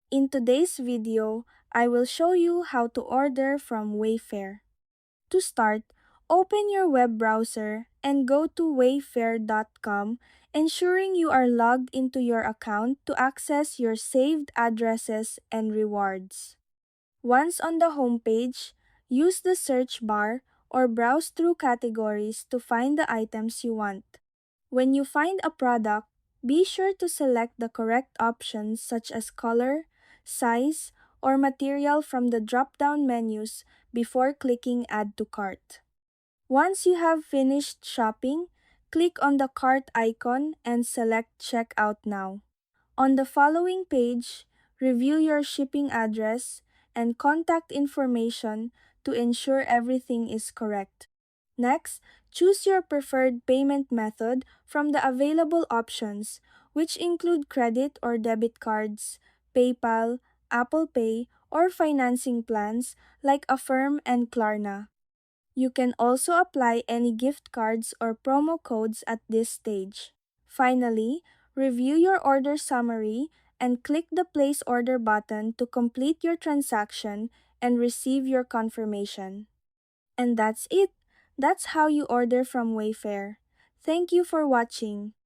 In today's video, I will show you how to order from Wayfair. To start, open your web browser and go to wayfair.com, ensuring you are logged into your account to access your saved addresses and rewards. Once on the homepage, use the search bar or browse through categories to find the items you want. When you find a product, be sure to select the correct options such as color, size, or material from the drop-down menus before clicking Add to Cart. Once you have finished shopping, click on the cart icon and select Checkout Now. On the following page, review your shipping address and contact information to ensure everything is correct. Next, choose your preferred payment method from the available options, which include credit or debit cards, PayPal, Apple Pay, or financing plans like Affirm and Klarna. You can also apply any gift cards or promo codes at this stage. Finally, review your order summary and click the Place Order button to complete your transaction and receive your confirmation. And that's it. That's how you order from Wayfair. Thank you for watching.